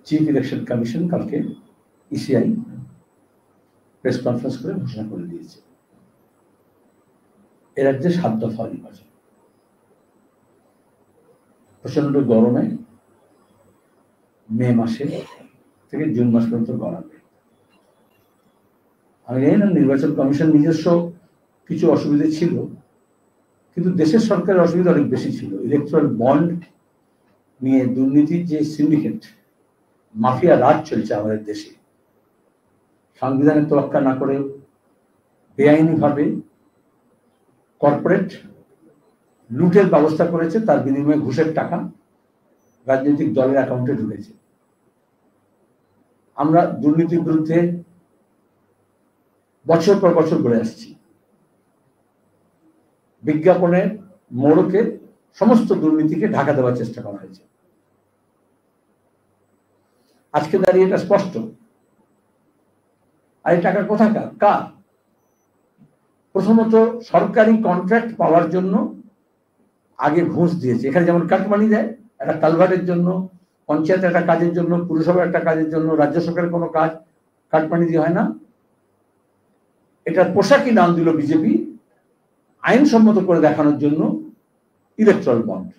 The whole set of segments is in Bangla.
চিফ ইলেকশন কমিশন কালকে ইসিআই প্রেস কনফারেন্স করে ঘোষণা করে দিয়েছে এ রাজ্যে 7 দফা নির্বাচন। প্রচন্ড গরমে মে মাসে থেকে জুন মাস পর্যন্ত গড়াবে। আমি জানি না নির্বাচন কমিশন নিজস্ব কিছু অসুবিধা ছিল, কিন্তু দেশের সরকারের অসুবিধা অনেক বেশি ছিল। ইলেকট্রাল বন্ড নিয়ে দুর্নীতির যে সিন্ডিকেট, মাফিয়া রাজ চলছে আমাদের দেশে, সংবিধানের তোয়াক্কা না করে বেআইনিভাবে কর্পোরেট লুটের ব্যবস্থা করেছে, তার বিনিময়ে ঘুষের টাকা রাজনৈতিক দলের অ্যাকাউন্টে ঢুকেছে। আমরা দুর্নীতির বিরুদ্ধে বছর পর বছর বলে আসছি। বিজ্ঞাপনের মোড়কে সমস্ত দুর্নীতিকে ঢাকা দেওয়ার চেষ্টা করা হয়েছে। আজকে দাঁড়িয়ে এটা স্পষ্ট। আর এই টাকা কোথাকার, কার? প্রথমত সরকারি কন্ট্রাক্ট পাওয়ার জন্য আগে ঘুষ দিয়েছে। এখানে যেমন কাটমানি দেয়, একটা কালভার্টের জন্য, পঞ্চায়েত একটা কাজের জন্য, পুরসভা একটা কাজের জন্য, রাজ্য সরকারের কোনো কাজ কাটমানি দিয়ে হয় না। এটার পোশাকি নাম দিল বিজেপি, আইনসম্মত করে দেখানোর জন্য ইলেকট্রাল বন্ড।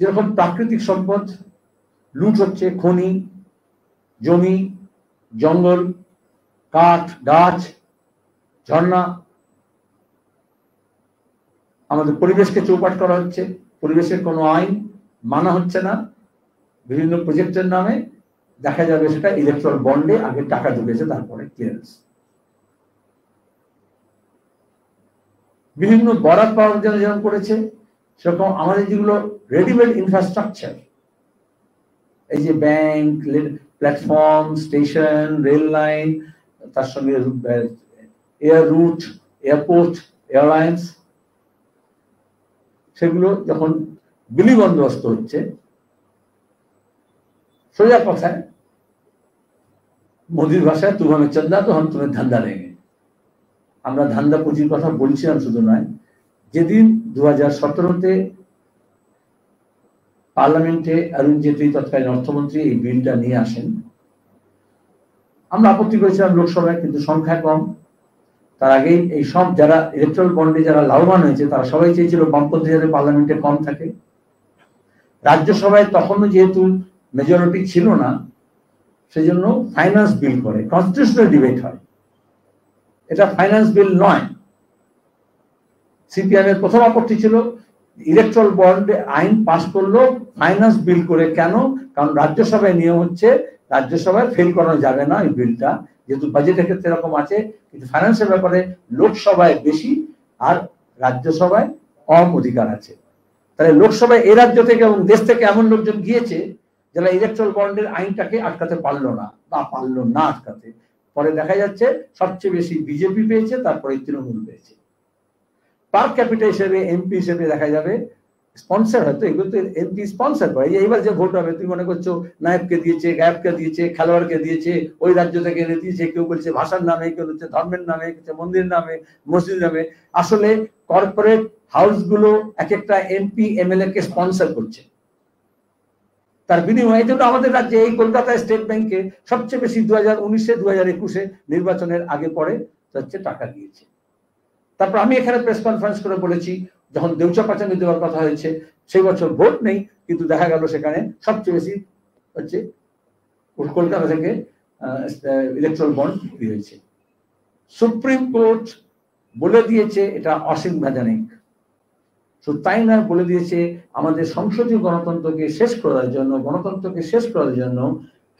যেরকম প্রাকৃতিক সম্পদ লুট হচ্ছে, খনি, জমি, জঙ্গল, কাঠ, গাছ, ঝর্ণা, আমাদের পরিবেশকে চৌপাট করা হচ্ছে, পরিবেশের কোনো আইন মানা হচ্ছে না, বিভিন্ন প্রজেক্টের নামে দেখা যাবে সেটা ইলেকট্রাল বন্ডে আগে টাকা ঢুকেছে, তারপরে ক্লিয়ারেন্স। বিভিন্ন বরাদ পাওয়ার জন্য যেমন করেছে, সেরকম আমাদের যেগুলো রেডিমেড ইনফ্রাস্ট্রাকচার, এই যে bank, platform, station, rail line, তার সঙ্গে এয়ার রুট, এয়ারপোর্ট, এয়ারলাইন্স, সেগুলো যখন বিলি বন্দোবস্ত হচ্ছে, সোজা কথায় মোদির ভাষায় তু হামে চন্দা তো হাম তুমি ধান্দা লেগে। আমরা ধান্দা পুঁজির কথা বলছিলাম শুধু নয়, যেদিন 2017-তে পার্লামেন্টে অরুণ জেটলি তৎকালীন অর্থমন্ত্রী এই বিলটা নিয়ে আসেন, আমরা আপত্তি করেছিলাম লোকসভায়, কিন্তু সংখ্যা কম। তার আগেই এই সব যারা ইলেকট্রাল বন্ডে যারা লাভবান হয়েছে তারা সবাই চেয়েছিল বামপন্থী যাতে পার্লামেন্টে কম থাকে। রাজ্যসভায় তখনও যেহেতু মেজরিটি ছিল না, সেজন্য ফাইন্যান্স বিল করে, কনস্টিটিউশনাল ডিবেট হয়। এটা ফাইন্যান্স বিল নয়। সিপিএম এর প্রথম আপত্তি ছিল ইলেকট্রাল বন্ড আইন পাস করলো ফাইন্যান্স বিল করে কেন? কারণ রাজ্যসভায় নিয়ম হচ্ছে রাজ্যসভায় ফেল করানো যাবে না এই বিলটা, যেহেতু বাজেটের ক্ষেত্রে এরকম আছে, কিন্তু ফাইন্যান্সের ব্যাপারে লোকসভায় বেশি আর রাজ্যসভায় কম অধিকার আছে। তাহলে লোকসভায় এ রাজ্য থেকে এবং দেশ থেকে এমন লোকজন গিয়েছে যারা ইলেকট্রাল বন্ডের আইনটাকে আটকাতে পারলো না বা পারলো না আটকাতে। পরে দেখা যাচ্ছে সবচেয়ে বেশি বিজেপি পেয়েছে, তারপরে তৃণমূল পেয়েছে। পার ক্যাপিটা হিসেবে এমপি হিসেবে দেখা যাবে স্পন্সর, হয়তো এগুলো তো এমপি স্পন্সর করে। এইবার যে ভোট হবে তুমি মনে করছো নায়ককে দিয়েছে, গায়ককে দিয়েছে, খেলোয়াড়কে দিয়েছে, ওই রাজ্য থেকে এনে দিয়েছে, কেউ বলছে ভাষার নামে, কেউ বলছে ধর্মের নামে, কেউ মন্দির নামে, মসজিদ নামে। আসলে কর্পোরেট হাউস গুলো এক একটা এমপি এমএলএ কে স্পন্সর করছে। তার বিনিময়ে জন্য আমাদের রাজ্যে এই কলকাতায় স্টেট ব্যাংকে সবচেয়ে বেশি 2019-এ 2021-এ নির্বাচনের আগে পরে হচ্ছে টাকা দিয়েছে। তারপর আমি এখানে প্রেস কনফারেন্স করে বলেছি, যখন দেউচা পাচামি দেওয়ার কথা হয়েছে, সেই বছর ভোট নেই, কিন্তু দেখা গেল সেখানে সবচেয়ে বেশি হচ্ছে কলকাতা থেকে ইলেকট্রাল বন্ড বিক্রি হয়েছে। সুপ্রিম কোর্ট বলে দিয়েছে এটা অসাংবিধানিক। শুধু তাই নয়, বলে দিয়েছে আমাদের সংসদীয় গণতন্ত্রকে শেষ করার জন্য, গণতন্ত্রকে শেষ করার জন্য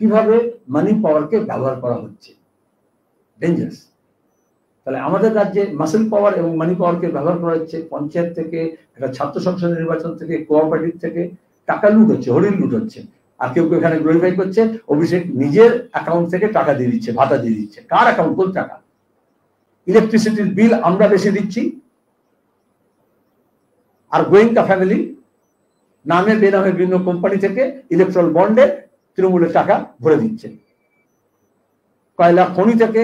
কিভাবে মানি পাওয়ারকে ব্যবহার করা হচ্ছে, ডেঞ্জারাস। তাহলে আমাদের রাজ্যে মাসেল পাওয়ার এবং মানি পাওয়ারকে ব্যবহার করা হচ্ছে। পঞ্চায়েত থেকে, একটা ছাত্র সংসদ নির্বাচন থেকে, কোঅপারেটিভ থেকে টাকা লুট হচ্ছে, হরিণ লুট হচ্ছে। আর কেউ কেউ এখানে গ্লোরিফাই করছে অভিষেক নিজের অ্যাকাউন্ট থেকে টাকা দিয়ে দিচ্ছে, ভাতা দিয়ে দিচ্ছে। কার অ্যাকাউন্ট? কোন টাকা? ইলেকট্রিসিটির বিল আমরা বেশি দিচ্ছি, আর গোয়েঙ্কা ফ্যামিলি নামে বেনামে বিভিন্ন কোম্পানি থেকে ইলেকট্রাল বন্ডে তৃণমূলের টাকা ভরে দিচ্ছে। কয়লা খনি থেকে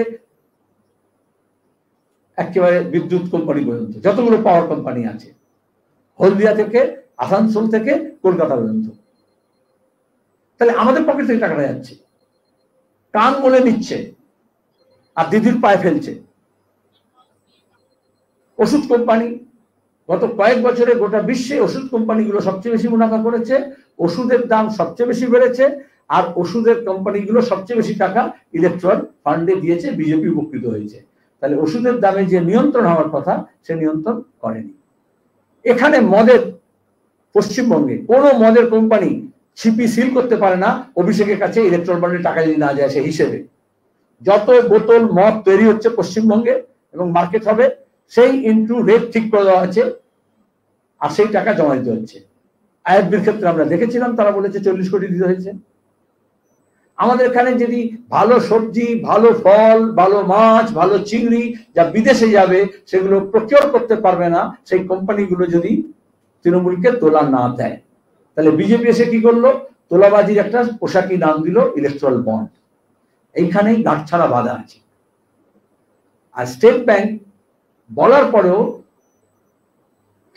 একেবারে বিদ্যুৎ কোম্পানি পর্যন্ত, যতগুলো পাওয়ার কোম্পানি আছে, হলদিয়া থেকে, আসানসোল থেকে, কলকাতা পর্যন্ত। তাহলে আমাদের পকেট থেকে টাকাটা যাচ্ছে, কান মলে নিচ্ছে আর দিদির পায়ে ফেলছে। ওষুধ কোম্পানি গত কয়েক বছরে গোটা বিশ্বে ওষুধ কোম্পানিগুলো সবচেয়ে বেশি মুনাফা করেছে, ওষুধের দাম সবচেয়ে বেশি বেড়েছে, আর ওষুধের কোম্পানিগুলো সবচেয়ে বেশি টাকা ইলেকট্রাল ফান্ডে দিয়েছে, বিজেপি উপকৃত হয়েছে। তাহলে ওষুধের দামে যে নিয়ন্ত্রণ হওয়ার কথা সে নিয়ন্ত্রণ করেনি। এখানে মদের, পশ্চিমবঙ্গে কোনো মদের কোম্পানি ছিপি সিল করতে পারে না অভিষেকের কাছে ইলেকট্রাল বন্ডে টাকা যদি না যায় সেই হিসেবে। যত বোতল মদ তৈরি হচ্ছে পশ্চিমবঙ্গে এবং মার্কেট হবে, সেই ইনটু রেট ঠিক করে দেওয়া আছে আর সেই টাকা জমা দিতে হচ্ছে। আইএফবির ক্ষেত্রে আমরা দেখেছিলাম, তারা বলেছে 40 কোটি দিতে হয়েছে। আমাদের এখানে যদি ভালো সবজি, ভালো ফল, ভালো মাছ, ভালো চিংড়ি যা বিদেশে যাবে সেগুলো প্রকিওর করতে পারবে না সেই কোম্পানিগুলো যদি তৃণমূলকে তোলা না দেয়, তাহলে বিজেপি এসে কি করলো? তোলাবাজির একটা পোশাকি নাম দিল ইলেকট্রাল বন্ড। এইখানেই গাঁটছাড়া বাঁধা আছে। আর স্টেট ব্যাংক বলার পরেও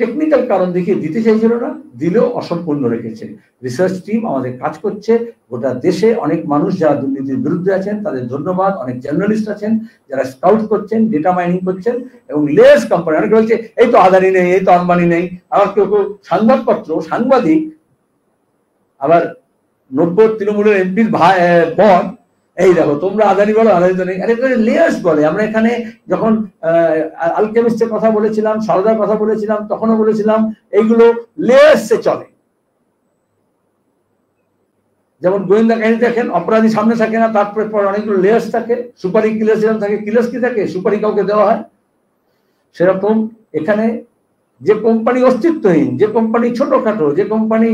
টেকনিক্যাল কারণ দেখিয়ে দিতে চাইছিল না, দিলেও অসম্পূর্ণ রেখেছে। রিসার্চ টিম আমাদের কাজ করছে, গোটা দেশে অনেক মানুষ যারা দুর্নীতির বিরুদ্ধে আছেন তাদের ধন্যবাদ, অনেক জার্নালিস্ট আছেন যারা স্কাউট করছেন, ডেটা মাইনিং করছেন, এবং লেস কোম্পানি অনেকে বলছে এই তো আদানি নেই, এই তো আম্বানি নেই। আবার কেউ কেউ সংবাদপত্র, সাংবাদিক, আবার 90 তৃণমূলের এমপির বোন, এই দেখো তোমরা আদানি বলো, আদানি তো নেই। আরে লেয়ার্স বলে। আমরা এখানে যখন আলকেমিস্টের কথা বলেছিলাম, সারদার কথা বলেছিলাম, তখনও বলেছিলাম এইগুলো লেয়ার্সে চলে। যেমন গোয়েন্দা কাহিনী দেখেন, অপরাধী সামনে থাকে না, তারপরে পরে অনেকগুলো লেয়ার্স থাকে। সুপারি কিলার যেরকম থাকে, কিলার্স কি থাকে, সুপারি কাউকে দেওয়া হয়, সেরকম এখানে যে কোম্পানি অস্তিত্বহীন, যে কোম্পানি ছোটখাটো, যে কোম্পানি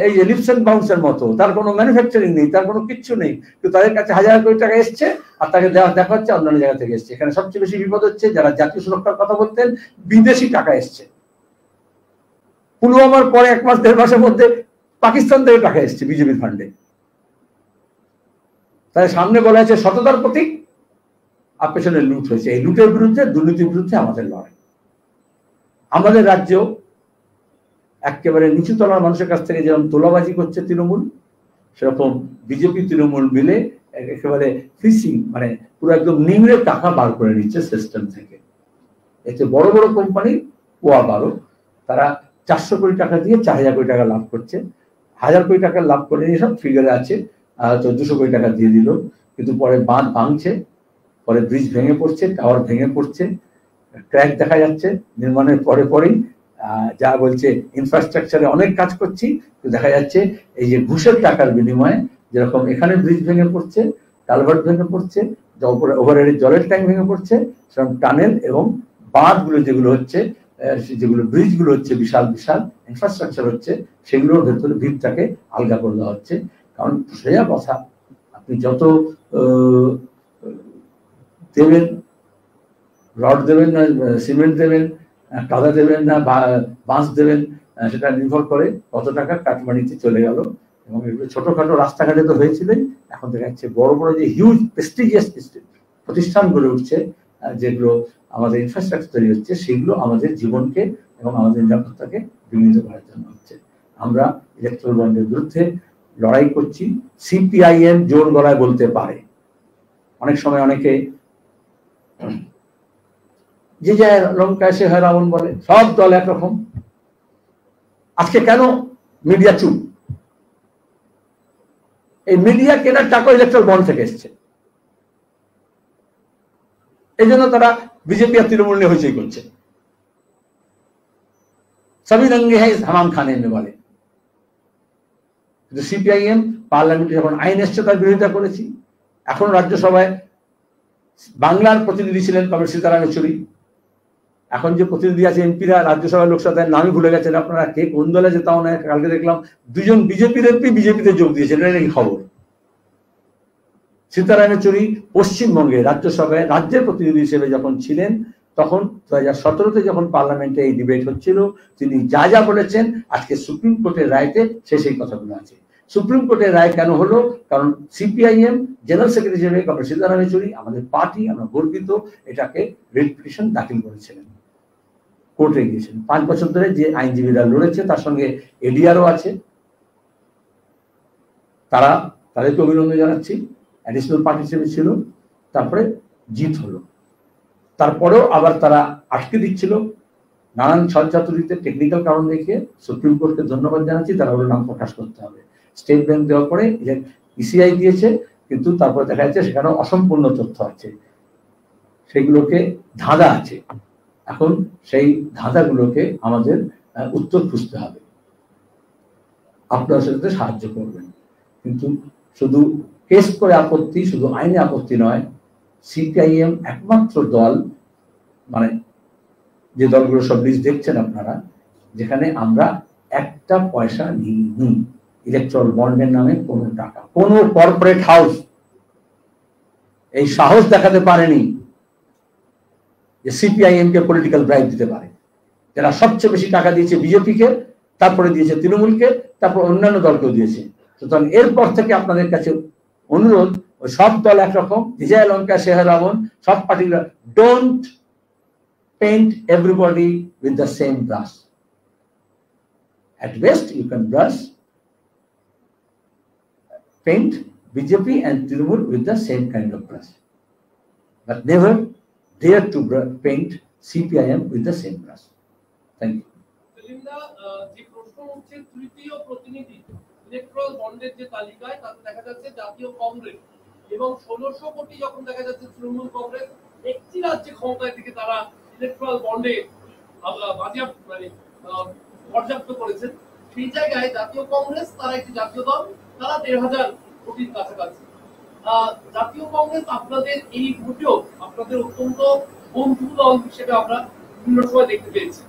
এই যে লিপস এন্ড বাউন্সের মতো, তার কোনো ম্যানুফ্যাকচারিং নেই, তার কোনো কিচ্ছু নেই, তো তাদের কাছে হাজার কোটি টাকা এসছে আর তাকে দেখা হচ্ছে অন্যান্য জায়গা থেকে এসছে। এখানে সবচেয়ে বেশি বিপদ হচ্ছে যারা জাতীয় সুরক্ষার কথা বলতেন, বিদেশি টাকা এসছে। পুলওয়ামার পরে 1 মাস 1.5 মাসের মধ্যে পাকিস্তান থেকে টাকা এসছে বিজেপির ফান্ডে। তাই সামনে বলা হয়েছে সততার প্রতীক, আর পেছনে লুট হয়েছে। এই লুটের বিরুদ্ধে, দুর্নীতির বিরুদ্ধে আমাদের লড়াই। আমাদের রাজ্যেও একেবারে নিচু তলার মানুষের কাছ থেকে যেমন তোলাবাজি করছে তৃণমূল, সেরকম বিজেপি তৃণমূল মিলে একেবারে ফিসিং, মানে পুরো একদম নিংড়ে টাকা বার করে নিচ্ছে সিস্টেম থেকে। এতে বড় বড় কোম্পানি পোয়া 12, তারা 400 কোটি টাকা দিয়ে 4000 কোটি টাকা লাভ করছে। 1000 কোটি টাকা লাভ করে নিয়ে সব ফিগারে আছে, তো 200 কোটি টাকা দিয়ে দিল, কিন্তু পরে বাঁধ ভাঙছে, পরে ব্রিজ ভেঙে পড়ছে, টাওয়ার ভেঙে পড়ছে, ক্র্যাক দেখা যাচ্ছে নির্মাণের পরে পরেই। যা বলছে ইনফ্রাস্ট্রাকচারে অনেক কাজ করছি, তো দেখা যাচ্ছে এই যে ঘুষের টাকার বিনিময়ে যেরকম এখানে ব্রিজ ভেঙে পড়ছে, কালভার্ট ভেঙে পড়ছে, ওভারহেডের জলের ট্যাঙ্ক ভেঙে পড়ছে, সেরকম টানেল এবং বাঁধগুলো যেগুলো হচ্ছে, যেগুলো ব্রিজগুলো হচ্ছে, বিশাল বিশাল ইনফ্রাস্ট্রাকচার হচ্ছে, সেগুলোর ভেতরে ভিতটাকে আলগা করে দেওয়া হচ্ছে। কারণ সোজা কথা, আপনি যত দেবেন, রড দেবেন না সিমেন্ট দেবেন, কাদা দেবেন না বাঁশ দেবেন, সেটা নির্ভর করে কত টাকা কাটমানিতে চলে গেল। এবং এগুলো ছোটখাটো রাস্তাঘাটে তো হয়েছিলেন, এখন দেখা যাচ্ছে বড় বড় যে হিউজ প্রেস্টিজিয়াস প্রতিষ্ঠান গড়ে উঠছে, যেগুলো আমাদের ইনফ্রাস্ট্রাকচার তৈরি হচ্ছে, সেগুলো আমাদের জীবনকে এবং আমাদের নিরাপত্তাকে বিঘ্নিত করার জন্য হচ্ছে। আমরা ইলেকট্রাল বন্ডের বিরুদ্ধে লড়াই করছি। সিপিআইএম জোর গলায় বলতে পারে, অনেক সময় অনেকে যে যায় লঙ্কায় সে হয় রাবণ বলে, সব দল একরকম। আজকে কেন মিডিয়া চুপ? এই মিডিয়া কেনার টাকা ইলেকট্রাল বন্ড থেকে এসছে, এই জন্য তারা বিজেপি আর তৃণমূল নিয়ে হইচই করছে। সবই রঙ্গে হ্যাঁ হামাম খানে বলে। কিন্তু সিপিআইএম পার্লামেন্টে যখন আইন এসছে তার বিরোধিতা করেছি। এখন রাজ্যসভায় বাংলার প্রতিনিধি ছিলেন কমরেড সীতারাম ইয়েচুরি, এখন যে প্রতিনিধি আছে এমপিরা রাজ্যসভায়, লোকসভায় নামই ভুলে গেছেন আপনারা, কে কোন দলে যেতাও না। কালকে দেখলাম 2জন বিজেপির এমপি বিজেপিতে যোগ দিয়েছেন, এটা নাকি খবর। সীতারাম ইয়েচুরি পশ্চিমবঙ্গে রাজ্যসভায় রাজ্যের প্রতিনিধি হিসেবে যখন ছিলেন, তখন 2017-তে যখন পার্লামেন্টে এই ডিবেট হচ্ছিল, তিনি যা যা বলেছেন আজকে সুপ্রিম কোর্টের রায়তে সেই কথাগুলো আছে। সুপ্রিম কোর্টের রায় কেন হলো? কারণ সিপিআইএম জেনারেল সেক্রেটারি হিসেবে কমরেড সীতারাম ইয়েচুরি, আমাদের পার্টি, আমরা গর্বিত, এটাকে রিট পিটিশন দাখিল করেছিলেন, কোর্টে গিয়েছেন। 5 বছর ধরে যে আইনজীবীরা লড়েছে, তার সঙ্গে এডিআরও আছে, তাদেরকে অভিনন্দন জানাচ্ছি, অ্যাডিশনাল পার্টিসিপেট ছিল, তারপরে জিত হলো। তারপরেও আবার তারা আটকে দিচ্ছিল নানান ছলচাতুরিতে, টেকনিক্যাল কারণ দেখিয়ে। সুপ্রিম কোর্টকে ধন্যবাদ জানাচ্ছি, তারা ওর নাম প্রকাশ করতে হবে। স্টেট ব্যাংক দেওয়ার পরে ইসিআই দিয়েছে, কিন্তু তারপরে দেখা যাচ্ছে সেখানে অসম্পূর্ণ তথ্য আছে, সেগুলোকে ধাঁধা আছে। এখন সেই ধাঁধাগুলোকে আমাদের উত্তর খুঁজতে হবে। আপনারা সেটাতে সাহায্য করবেন, কিন্তু শুধু কেস করে আপত্তি, শুধু আইনে আপত্তি নয়। সিপিআইএম একমাত্র দল, মানে যে দলগুলো সব লিস্ট দেখছেন আপনারা, যেখানে আমরা একটা পয়সা নিইনি ইলেকট্রাল বন্ডের নামে। কোনো টাকা, কোনো কর্পোরেট হাউস এই সাহস দেখাতে পারেনি যে সিপিআইএম কে পলিটিক্যাল ব্রাইব দিতে পারে। যারা সবচেয়ে বেশি টাকা দিয়েছে বিজেপিকে, তারপরে দিয়েছে তৃণমূলকে, তারপর অন্যান্য দলকেও দিয়েছে। সুতরাং এরপর থেকে আপনাদের কাছে অনুরোধ, ওই সব দল একরকম, বিজয় লঙ্কা শেহর রাবণ, সব পার্টিরা, don't paint everybody with the same brush. At best, you can paint BJP and Trinamool with the same kind of brush, but never dare to paint CPIM with the same brush. Thank you. যে প্রশ্ন হচ্ছে, তৃতীয় প্রতিনিধি ইলেকট্রাল বন্ডের যে তালিকায়, তাতে দেখা যাচ্ছে জাতীয় কংগ্রেস এবং 1600 কোটি, যখন দেখা যাচ্ছে তৃণমূল কংগ্রেস একটি রাজ্যে ক্ষমতায় থেকে তারা ইলেকট্রাল বন্ডে পর্যাপ্ত করেছেন, সেই জায়গায় জাতীয় কংগ্রেস, তারা একটি জাতীয় দল, তারা 1500 কোটির কাছাকাছি। জাতীয় কংগ্রেস আপনাদের এই ভোটেও আপনাদের অত্যন্ত বন্ধু দল হিসেবে আমরা বিভিন্ন সময় দেখতে পেয়েছি।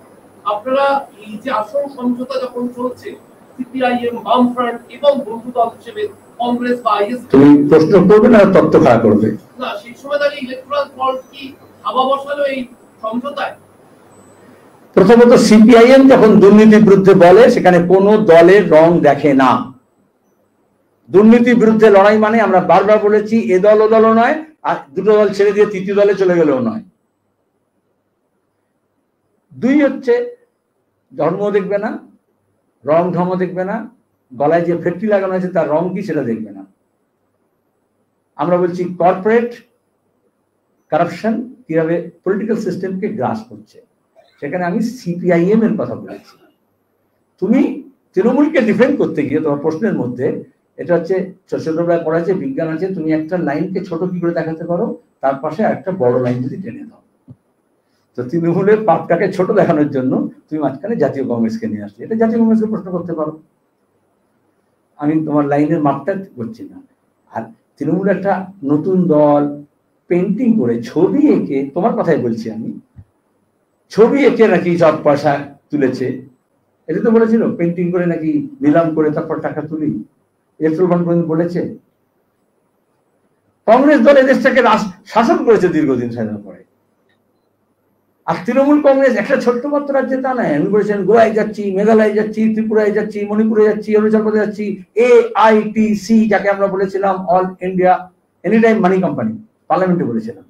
আপনারা এই যে আসন সমঝোতা যখন চলছে, সিপিআইএম, বামফ্রন্ট এবং বন্ধু দল হিসেবে কংগ্রেস বা আইএস, তুমি প্রশ্ন করবে না তত্ত্ব খাড়া করবে না, সেই সময় দাঁড়িয়ে ইলেকট্রাল বন্ড কি হাওয়া বসালো এই সমঝোতায়? প্রথমত সিপিআইএম যখন দুর্নীতির বিরুদ্ধে বলে, সেখানে কোন দলের রং দেখে না। দুর্নীতির বিরুদ্ধে লড়াই মানে, আমরা বারবার বলেছি, এ দল ও দলও নয়, আর দুটো দল ছেড়ে দিয়ে তৃতীয় দলে চলে গেলেও নয়। দুই হচ্ছে, ধর্ম দেখবে না, রং ধর্ম দেখবে না, গলায় যে ফেটটি লাগানো আছে তার রং কি সেটা দেখবে না। আমরা বলছি কর্পোরেট কারাপশন কিভাবে পলিটিক্যাল সিস্টেমকে গ্রাস করছে, সেখানে আমি সিপিআইএম এর কথা বলেছি। তুমি তৃণমূলকে ডিফেন্ড করতে গিয়ে তোমার প্রশ্নের মধ্যে এটা হচ্ছে, ছোটবেলায় পড়া আছে, বিজ্ঞান আছে, তুমি একটা লাইনকে ছোট কি করে দেখাতে পারো, তার পাশে একটা বড় লাইন যদি টেনে দাও। তো তৃণমূলের পাপটাকে ছোট দেখানোর জন্য তুমি মাঝখানে জাতীয় কংগ্রেসকে নিয়ে আসলে, এটা জাতীয় কংগ্রেসকে প্রশ্ন করতে পারো। আমি তোমার লাইনের মাপটা করছি না। আর তৃণমূল একটা নতুন দল, পেন্টিং করে, ছবি এঁকে, তোমার কথাই বলছি আমি, ছবি এঁকে নাকি সব পয়সা তুলেছে, এটা তো বলেছিল, পেন্টিং করে নাকি নিলাম করে তারপর টাকা তুলি, ইলেকট্রাল বন্ড বলেছে। কংগ্রেস দল এদেশটাকে শাসন করেছে দীর্ঘদিন স্বাধীনতার পরে। আর তৃণমূল কংগ্রেস একটা ছোট্ট মাত্র রাজ্যে তা নয়। আমি বলেছেন গোয়ায় যাচ্ছি, মেঘালয় যাচ্ছি, ত্রিপুরায় যাচ্ছি, মণিপুরে যাচ্ছি, অরুণাচল প্রদেশ যাচ্ছি। AITC যাকে আমরা বলেছিলাম অল ইন্ডিয়া এনি টাইম মানি কোম্পানি, পার্লামেন্টে বলেছিলাম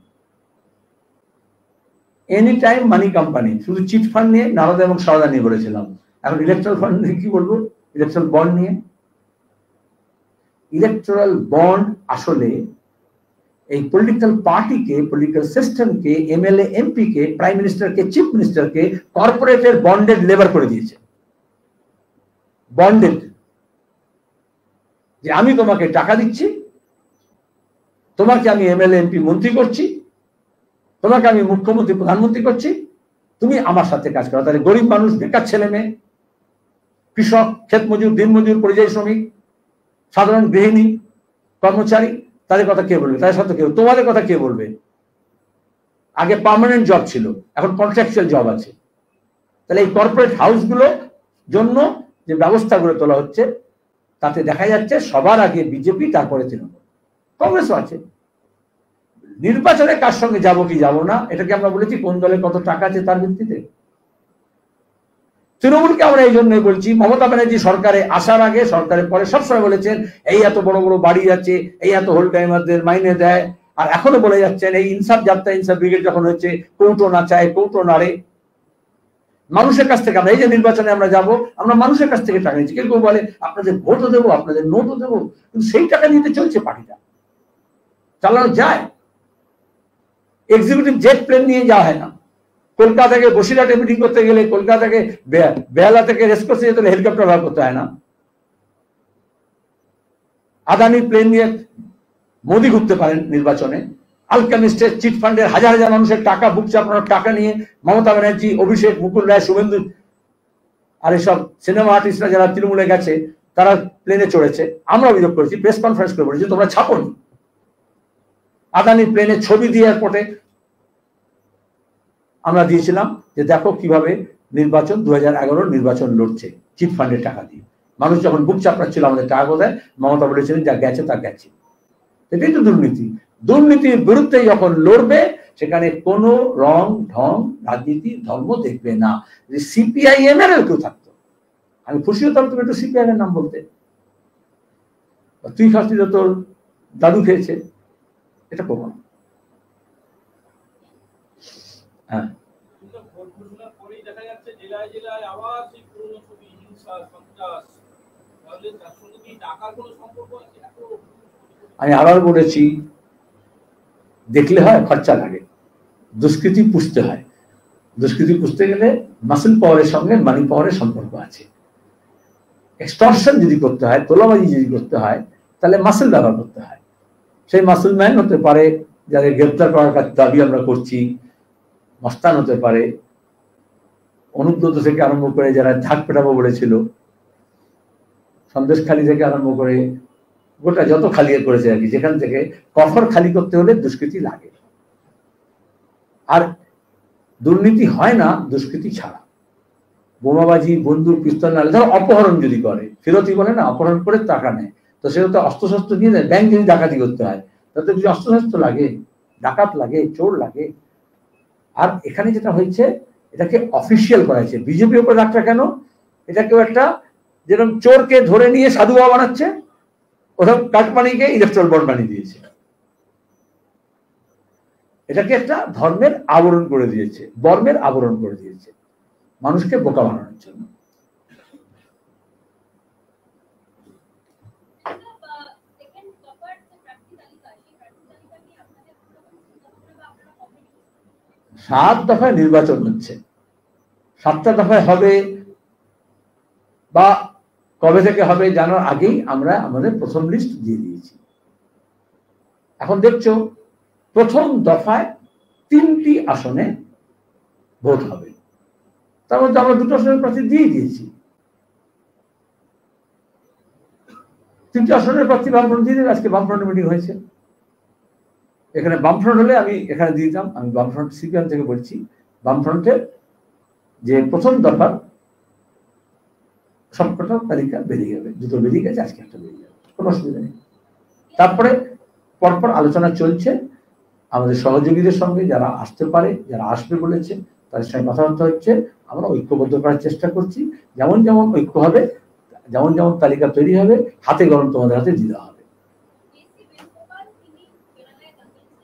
এনি টাইম মানি কোম্পানি, শুধু চিট ফান্ড নিয়ে, নারদা এবং সারদা নিয়ে বলেছিলাম। এখন ইলেকট্রাল ফান্ড নিয়ে কি বলবো, ইলেকট্রাল বন্ড নিয়ে। ইলেকট্রাল বন্ড আসলে এই পলিটিক্যাল পার্টিকে, পলিটিক্যাল সিস্টেমকে, MLA MP কে, প্রাইম মিনিস্টারকে, চিফ মিনিস্টারকে কর্পোরেটের বন্ডেড লেবার করে দিয়েছে। বন্ডেড, যে আমি তোমাকে টাকা দিচ্ছি, তোমাকে আমি MLA MP মন্ত্রী করছি, তোমাকে আমি মুখ্যমন্ত্রী প্রধানমন্ত্রী করছি, তুমি আমার সাথে কাজ করো। তাহলে গরিব মানুষ, বেকার ছেলে মেয়ে, কৃষক, ক্ষেত মজুর, দিন মজুর, পরিযায়ী শ্রমিক, সাধারণ গৃহিণী, কর্মচারী, তাদের কথা কে বলবে? তাদের সাথে কেউ, তোমাদের কথা কে বলবে? আগে পার্মানেন্ট জব ছিল, এখন কন্ট্রাকচুয়াল জব আছে। তাহলে এই কর্পোরেট হাউসগুলো জন্য যে ব্যবস্থা গড়ে তোলা হচ্ছে, তাতে দেখা যাচ্ছে সবার আগে বিজেপি, তারপরে তৃণমূল, কংগ্রেসও আছে। নির্বাচনে কার সঙ্গে যাব কি যাব না, এটাকে আমরা বলেছি কোন দলে কত টাকা আছে তার ভিত্তিতে। তৃণমূলকে আমরা এই জন্যই বলছি, মমতা ব্যানার্জি সরকারে আসার আগে, সরকারের পরে সবসময় বলেছেন এই এত বড় বড় বাড়ি আছে, এই এত হোল টাইমারদের মাইনে দেয়, আর এখনো বলে যাচ্ছেন এই ইনসাফ যাত্রা, ইনসাফ ব্রিগেড যখন হচ্ছে, কৌটো না চায় কৌটো নাড়ে। মানুষের কাছ থেকে আমরা এই যে নির্বাচনে আমরা যাব, আমরা মানুষের কাছ থেকে টাকা নিচ্ছি। কেউ কেউ বলে আপনাদের ভোটও দেবো, আপনাদের নোটও দেবো, কিন্তু সেই টাকা নিতে চলছে পার্টিটা, চালানো যায়। এক্সিকিউটিভ জেট প্লেন নিয়ে যাওয়া হয় না। কলকাতা থেকে বসিরহাটে মিটিং করতে গেলে, কলকাতা থেকে বেহালা থেকে রেসকোর্সে যেতে হলে হেলিকপ্টার ব্যবহার করতে হয় না। আদানি প্লেন নিয়ে মোদি ঘুরতে পারেন নির্বাচনে। আলকামিস্টের চিট ফান্ডের হাজার হাজার মানুষের টাকা বুক চাপানোর টাকা নিয়ে মমতা ব্যানার্জি, অভিষেক, মুকুল রায়, শুভেন্দু আর এসব সিনেমা আর্টিস্টরা যারা তৃণমূলে গেছে তারা প্লেনে চড়েছে। আমরা অভিযোগ করেছি, প্রেস কনফারেন্স করে বলেছি তোমরা ছাপনি। আদানি প্লেনে ছবি দিয়ে এয়ারপোর্টে আমরা দিয়েছিলাম যে দেখো কিভাবে নির্বাচন 2011 নির্বাচন লড়ছে চিট ফান্ডের টাকা দিয়ে। মানুষ যখন বুক চাপড়াচ্ছিল আমাদের টাকা কোথায়, মমতা বলেছিলেন যা গেছে তা গেছে। এটাই তো দুর্নীতি। দুর্নীতির বিরুদ্ধে যখন লড়বে সেখানে কোনো রং ঢং রাজনীতি ধর্ম দেখবে না। যে সিপিআইএম এর কেউ থাকতো, আমি খুশি হতাম তুমি একটু সিপিআইএম এর নাম বলতে। তুই খাচ্ছি তো তোর দাদু খেয়েছে, এটা করবো না। হ্যাঁ, আমি আবার বলেছি দেখলে হয়, খরচা লাগে। দুষ্কৃতি পুষতে হয়। দুষ্কৃতি পুষতে গেলে মাসেল পাওয়ারের সঙ্গে মানি পাওয়ারের সম্পর্ক আছে। এক্সটর্শন যদি করতে হয়, তোলাবাজি যদি করতে হয়, তাহলে মাসেল ব্যবহার করতে হয়। সেই মাসেল ম্যান হতে পারে যাদের গ্রেপ্তার করার দাবি আমরা করছি, মস্তান হতে পারে, অনুব্রত থেকে আরম্ভ করে যারা ঝাঁক পেটাবো বলেছিল, সন্দেশখালী থেকে আরম্ভ করে গোটা যত খালি করেছে আর কি, যেখান থেকে কফর খালি করতে হলে দুষ্কৃতি লাগে। আর দুর্নীতি হয় না দুষ্কৃতি ছাড়া। বোমাবাজি, বন্দুক, পিস্তল না, ধরো অপহরণ যদি করে, ফেরতি বলে না, অপহরণ করে টাকা নেয়, তো সেটা তো অস্ত্রশস্ত্র নিয়ে দেয়। ব্যাংক যদি ডাকাতি করতে হয় তাতে কিছু অস্ত্রশস্ত্র লাগে, ডাকাত লাগে, চোর লাগে। আর এখানে যেটা হয়েছে এটাকে অফিসিয়াল করা হয়েছে। বিজেপির উপর রাখটা কেন? এটাকেও একটা যেরকম চোরকে ধরে নিয়ে সাধু বাবা বানাচ্ছে, ওরকম কাটমানিকে ইলেকট্রাল বন্ড বানিয়ে দিয়েছে। এটাকে একটা ধর্মের আবরণ করে দিয়েছে, বর্মের আবরণ করে দিয়েছে, মানুষকে বোকা বানানোর জন্য। সাত দফায় নির্বাচন হচ্ছে, 7টা দফায় হবে বা কবে থেকে হবে জানার আগেই আমরা আমাদের প্রথম লিস্ট দিয়ে দিয়েছি। এখন দেখছো প্রথম দফায় 3টি আসনে ভোট হবে, তার মধ্যে আমরা 2টো আসনের প্রার্থী দিয়ে দিয়েছি। 3টি আসনের প্রার্থী বামফ্রন্ট দিয়ে দেবে। আজকে বামফ্রন্ট মিটিং হয়েছে, এখানে বামফ্রন্ট হলে আমি এখানে দিয়ে দিতাম। আমি বামফ্রন্ট সিপিএম থেকে বলছি, বামফ্রন্টের যে প্রথম দফার সবকটা তালিকা বেরিয়ে যাবে। 2টো বেরিয়ে গেছে, আজকে একটা বেরিয়ে যাবে, কোনো অসুবিধা নেই। তারপরে পরপর আলোচনা চলছে আমাদের সহযোগীদের সঙ্গে, যারা আসতে পারে, যারা আসবে বলেছে তাদের সঙ্গে কথাবার্তা হচ্ছে। আমরা ঐক্যবদ্ধ করার চেষ্টা করছি। যেমন যেমন ঐক্য হবে, যেমন যেমন তালিকা তৈরি হবে, হাতে কলম তোমাদের হাতে দিয়ে দেওয়া হবে।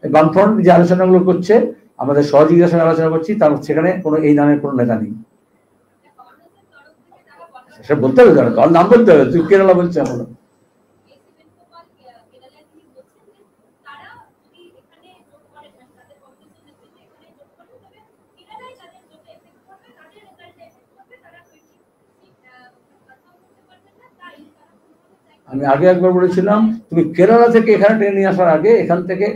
বামফ্রন্ট যে আলোচনাগুলো করছে, আমাদের সহযোগীদের সঙ্গে আলোচনা করছি, তার সেখানে কোনো এই নামের কোনো নেতা নেই। সে বলতে হবে, তার নাম বলতে হবে। তুই কেরালা বলছে আমরা আমি আগে একবার বলেছিলাম তুমি কেরালা থেকে এখানে ট্রেন নিয়ে আসার আগে এখান থেকে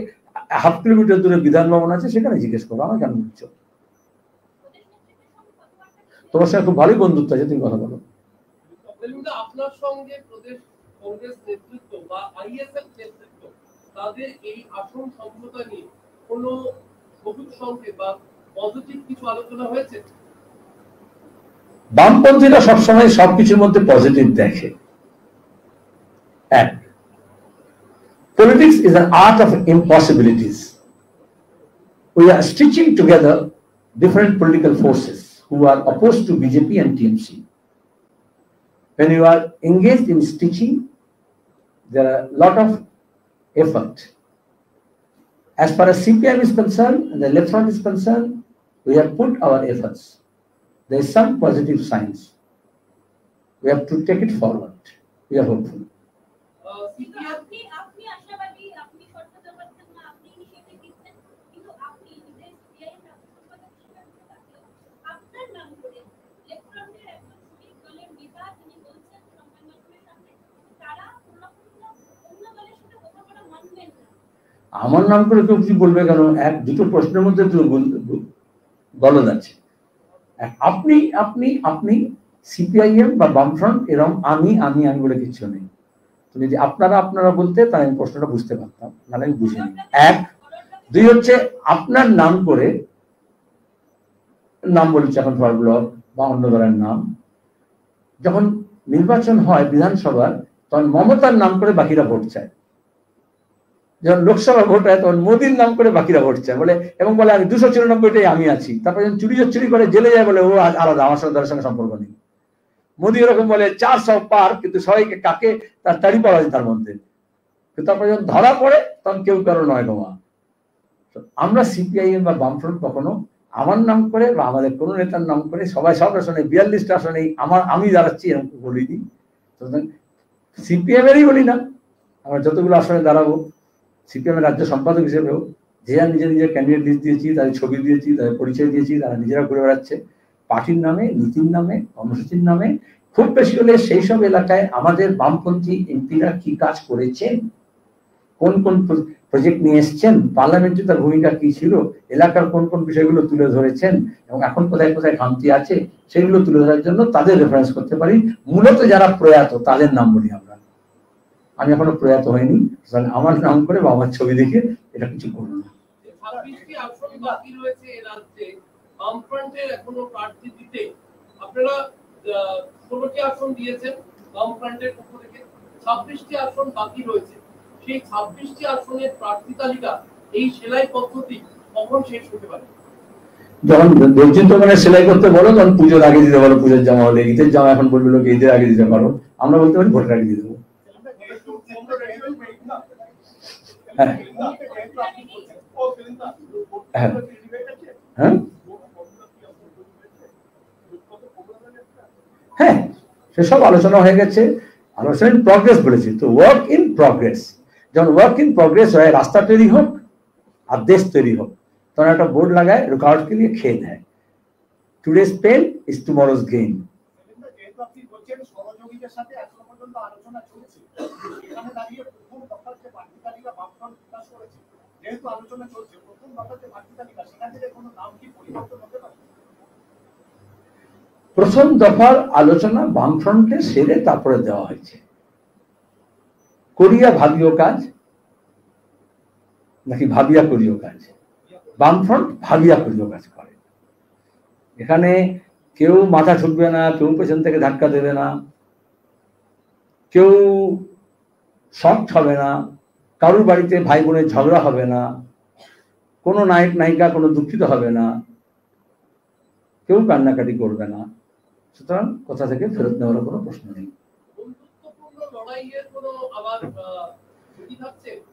1/2 কিলোমিটার দূরে বিধান ভবন আছে, সেখানে জিজ্ঞেস করো, আমার কেন বুঝছো? তোমার সঙ্গে খুব ভালোই বন্ধুত্ব আছে, তুমি কথা বলো। আপনার সঙ্গে প্রদেশ কংগ্রেস নেতৃত্ব বা আইএসএফ নেতৃত্ব তাদের এই আসন সমঝোতা নিয়ে কোনো সবুজ সংকেত বা পজিটিভ কিছু আলোচনা হয়েছে? বামপন্থীরা সবসময় সবকিছুর মধ্যে পজিটিভ দেখে। Politics is an art of impossibilities. We are stitching together different political forces who are opposed to BJP and TMC. When you are engaged in stitching, there are a lot of effort. As far as CPM is concerned and the left front is concerned, we have put our efforts. there is some positive signs. We have to take it forward. We are hopeful. আমার নাম করে কেউ কিছু বলবে কেন? এক দুটো প্রশ্নের মধ্যে গলদ আছে। আপনি আপনি আপনি সিপিআইএম বা বামফ্রন্ট এরকম আমি আমি আমি বলে কিছু নেই। তুমি যদি আপনারা আপনারা বলতে তাহলে আমি প্রশ্নটা বুঝতে পারতাম, নাহলে আমি বুঝিনি। এক, দুই হচ্ছে আপনার নাম করে নাম বলছে এখন ফর ব্লক বা অন্য দলের নাম, যখন নির্বাচন হয় বিধানসভার তখন মমতার নাম করে বাকিরা ভোট চায়, যখন লোকসভা ভোট হয় তখন মোদীর নাম করে বাকিরা ভোট চায় বলে, এবং বলে আমি 294টাই আমি আছি। তারপরে যখন চুরি করে জেলে যায় বলে ও আলাদা, আমার সঙ্গে তার সঙ্গে সম্পর্ক নেই। মোদী এরকম বলে 400 পার, কিন্তু সবাইকে কাকে তার তাড়ি পাওয়া যায় তার মধ্যে। তারপরে যখন ধরা পড়ে তখন কেউ কারো নয় গোমা। আমরা সিপিআইএম বা বামফ্রন্ট কখনো আমার নাম করে বা আমাদের কোনো নেতার নাম করে সবাই সব আসনে 42টা আসনে আমি দাঁড়াচ্ছি এরকম বলিনি। সিপিএম এরই বলি না, আমরা যতগুলো আসনে দাঁড়াবো সিপিএম এর রাজ্য সম্পাদক হিসেবেও যে নিজের নিজের ক্যান্ডিডেট লিস্ট দিয়েছি, তাদের ছবি দিয়েছি, তাদের পরিচয় দিয়েছি, তারা নিজেরা ঘুরে বেড়াচ্ছে পার্টির নামে, নীতির নামে, কর্মসূচির নামে। খুব বেশি হলে সেই সব এলাকায় আমাদের বামপন্থী এমপিরা কি কাজ করেছেন, কোন কোন প্রজেক্ট নিয়ে এসছেন, পার্লামেন্টে তার ভূমিকা কি ছিল, এলাকার কোন কোন বিষয়গুলো তুলে ধরেছেন এবং এখন কোথায় কোথায় খামতি আছে সেগুলো তুলে ধরার জন্য তাদের রেফারেন্স করতে পারি। মূলত যারা প্রয়াত তাদের নাম বলি আমরা। আমি এখনো প্রয়াত হয়নি, আমার নাম করে বা আমার ছবি দেখে এটা কিছু করবো না। বামফ্রন্টের এখনো প্রার্থী দিতে আপনারা 16টি আসন দিয়েছেন বামফ্রন্টের পক্ষ থেকে, 26টি আসন বাকি রয়েছে। সেই 26টি আসনের প্রার্থী তালিকা এই সেলাই পদ্ধতি কখন শেষ হতে পারে? যখন দর্জিন তো মানে সেলাই করতে বলো তখন পুজোর আগে দিতে পারো, পুজোর জামা হলে। ঈদের জামা এখন বলবে লোক ঈদের আগে দিতে পারো, আমরা বলতে পারি ভোটের আগে দিয়ে দেবো। হ্যাঁ হ্যাঁ হ্যাঁ, সেসব আলোচনা হয়ে গেছে, আলোচনা ইন প্রগ্রেস বলেছি তো, ওয়ার্ক ইন প্রগ্রেস। যখন ওয়ার্ক ইন প্রগ্রেস হয়, রাস্তা তৈরি হোক আর দেশ তৈরি হোক, তখন একটা বোর্ড লাগায় রুকাওয়াটকে নিয়ে খেয়ে দেয়। Today's pain is tomorrow's gain. প্রথম দফার আলোচনা বামফ্রন্টকে সেরে তারপরে দেওয়া হয়েছে। করিয়া ভাবিও কাজ নাকি ভাবিয়া করিও কাজ? বামফ্রন্ট ভাবিয়া করিও কাজ করে। এখানে কেউ মাথা ঠুকবে না, কেউ পেছন থেকে ধাক্কা দেবে না, কেউ শক্ট হবে না, কারুর বাড়িতে ভাই বোনের ঝগড়া হবে না, কোনো নায়ক নায়িকা কোনো দুঃখিত হবে না, কেউ কান্নাকাটি করবে না। সুতরাং কোথা থেকে ফেরত নেওয়ার কোনো প্রশ্ন নেই।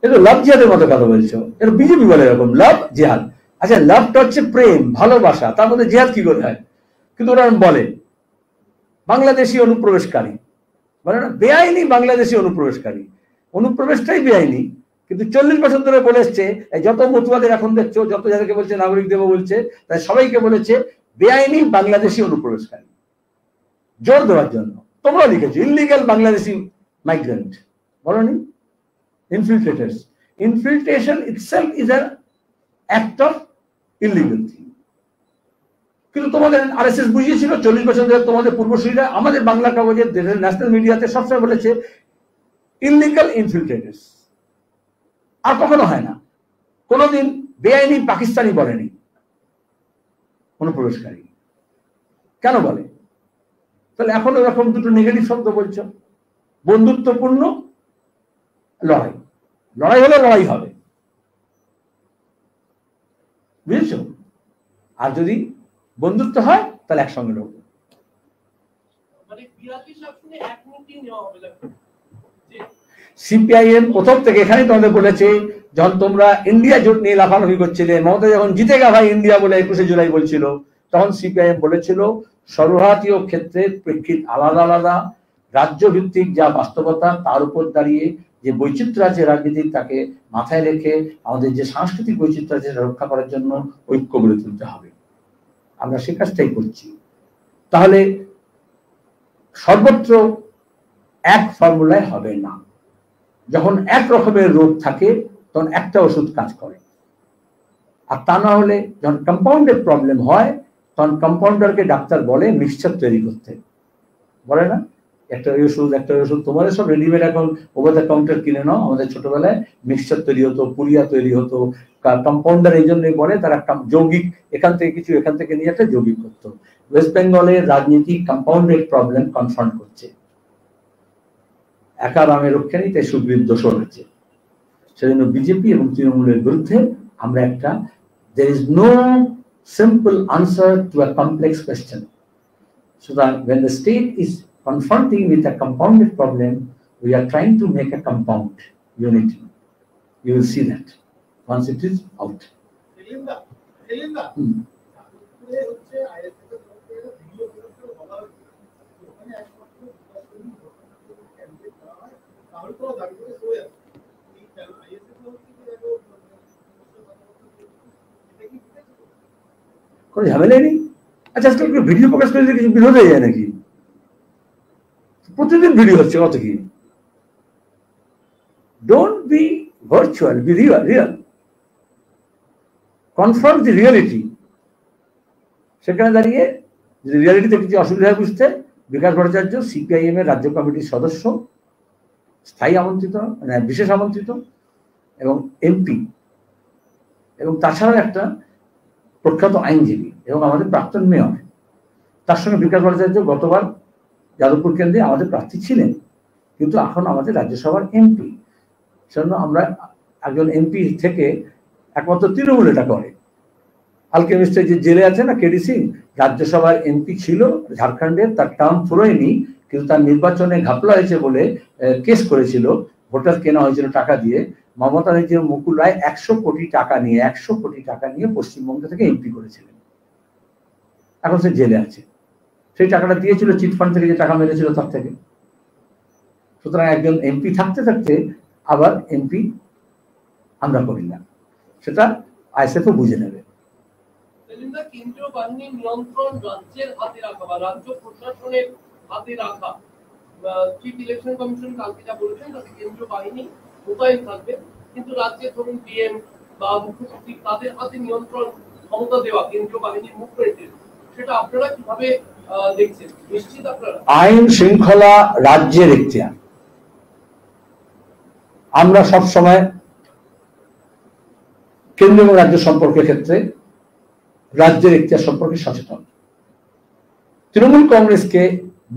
এটা লাভ জিহাদের মতো কথা বলছো, এটা বিজেপি বলে এরকম লাভ জিহাদ। আচ্ছা, লাভটা হচ্ছে প্রেম ভালোবাসা, তার মধ্যে জিহাদ কি করে হয়? কিন্তু ওরা বলে বাংলাদেশি অনুপ্রবেশকারী, বলে না বেআইনি বাংলাদেশি অনুপ্রবেশকারী। অনুপ্রবেশটাই বেআইনি, কিন্তু 40 বছর ধরে বলে এসছে, যত মতুয়াদের এখন দেখছো, যত যাদেরকে বলছে নাগরিক দেব বলছে, তাই সবাইকে বলেছে বেআইনি বাংলাদেশি অনুপ্রবেশকারী, জোর দেওয়ার জন্য। তোমরা লিখেছো ইলিগাল বাংলাদেশি মাইগ্রেন্ট, বলনি infiltrators. Infiltration itself is an act of illegal thing. কিন্তু তোমাদের আরএসএস বুঝিয়েছিল 40 বছর ধরে, তোমাদের পূর্বসূরীরা আমাদের বাংলা কাগজে, ন্যাশনাল মিডিয়াতে সবসময় বলেছে ইলিগাল ইনফিল্ট্রেটার্স। আর কখনো হয় না, কোনোদিন বেআইনি পাকিস্তানি বলেনি অনুপ্রবেশকারী। কেন বলে? তাহলে এখন এরকম দুটো নেগেটিভ শব্দ বলছো। বন্ধুত্বপূর্ণ লড়াই, লড়াই হলে লড়াই হবে, বুঝেছ? আর যদি বন্ধুত্ব হয় তাহলে একসঙ্গে লড়বো। সিপিআইএম প্রথম থেকে এখানে তোমাদের বলেছে, যখন তোমরা ইন্ডিয়া জোট নিয়ে লাফালাফি করছিলে, মমতা যখন জিতেগা ভাই ইন্ডিয়া বলে 21শে জুলাই বলছিল, তখন সিপিআইএম বলেছিল সর্বভারতীয় ক্ষেত্রে প্রেক্ষিত আলাদা আলাদা, রাজ্য ভিত্তিক যা বাস্তবতা তার উপর দাঁড়িয়ে যে বৈচিত্র্য আছে রাজনীতির, তাকে মাথায় রেখে আমাদের যে সাংস্কৃতিক বৈচিত্র্য আছে সেটা রক্ষা করার জন্য ঐক্য গড়ে তুলতে হবে। আমরা সে কাজটাই করছি। তাহলে সর্বত্র এক ফর্মুলায় হবে না। যখন এক রকমের রোগ থাকে তখন একটা ওষুধ কাজ করে, আর তা না হলে যখন কম্পাউন্ডেড প্রবলেম হয় তখন কম্পাউন্ডারকে ডাক্তার বলে মিক্সচার তৈরি করতে, বলে না একটা ওষুধ তোমার সব রেডিমেড এখন ওভার দ্য কাউন্টার কিনে নাও। আমাদের ছোটবেলায় মিক্সচার তৈরি হতো, পুরিয়া তৈরি হতো। কম্পাউন্ডার এই জন্যই বলে তারা যৌগিক, এখান থেকে কিছু এখান থেকে নিয়ে একটা যৌগিক করতো। ওয়েস্ট বেঙ্গলের রাজনীতি কম্পাউন্ডেড প্রবলেম কনফ্রন্ট করছে। একা রামে রক্ষা নেই, তাই সুগ্রীব দোষর হচ্ছে। সেজন্য বিজেপি এবং তৃণমূলের বিরুদ্ধে আমরা একটা, there is no simple answer to a complex question. So that when the state is confronting with a compounded problem, we are trying to make a compound unity. You will see that once it is out. কোনো ঝামেলাই নেই। আচ্ছা, আজকাল ভিডিও প্রকাশ করে কিছু বিরোধ হয়ে যায় নাকি? প্রতিদিন ভিডিও হচ্ছে, কত কি। Don't be virtual, be real, confront the reality. সেখানে দাঁড়িয়ে যদি রিয়েলিটিতে কিছু অসুবিধা বুঝতে, বিকাশ ভট্টাচার্য সিপিআইএম এর রাজ্য কমিটির সদস্য, স্থায়ী আমন্ত্রিত, মানে বিশেষ আমন্ত্রিত, এবং এমপি, এবং তাছাড়া একটা প্রখ্যাত আইনজীবী এবং আমাদের প্রাক্তন মেয়র। তার সঙ্গে বিকাশ ভট্টাচার্য গতবার যাদবপুর কেন্দ্রে আমাদের প্রার্থী ছিলেন, কিন্তু এখন আমাদের রাজ্যসভার এমপি। সেজন্য আমরা একজন এমপি থেকে একমাত্র তৃণমূল এটা করে। আলকেমিস্টের যে জেলে আছে না কেডি সিং, রাজ্যসভার এমপি ছিল ঝাড়খণ্ডের, তার টার্ম ফুরোয়নি, কিন্তু তার নির্বাচনে ঘাপলা হয়েছে বলে কেস করেছিল, ভোটার কেনা হয়েছিল টাকা দিয়ে। মমতা ব্যানার্জি মুকুল রায় 100 কোটি টাকা নিয়ে পশ্চিমবঙ্গ থেকে এমপি করেছিলেন। এখন সে জেলে আছে। সেই টাকাটা দিয়েছিল চিটফান্ড থেকে, যে টাকা মেরেছিল তার থেকে। সুতরাং একজন এমপি থাকতে থাকতে আবার এমপি আমরা করি না, সেটা আইএসএফও বুঝে নেবে। কেন্দ্রীয় বাহিনীর নিয়ন্ত্রণ রাজ্যের হাতে রাখা বা রাজ্য প্রশাসনের হাতে রাখা, চিফ ইলেকশন কমিশন কালকে যা বলেছেন তাতে কেন্দ্রীয় বাহিনী মোতায়েন থাকবে, কিন্তু রাজ্যে ধরুন ডিএম বা মুখ্যমন্ত্রী তাদের হাতে নিয়ন্ত্রণ ক্ষমতা দেওয়া কেন্দ্রীয় বাহিনীর মুখ রেখে, সেটা আপনারা কিভাবে দেখছেন? নিশ্চিত আপনারা আইন শৃঙ্খলা রাজ্যের এখতিয়ার। আমরা সব সময় কেন্দ্র এবং রাজ্য সম্পর্কের ক্ষেত্রে রাজ্যের এখতিয়ার সম্পর্কে সচেতন। তৃণমূল কংগ্রেসকে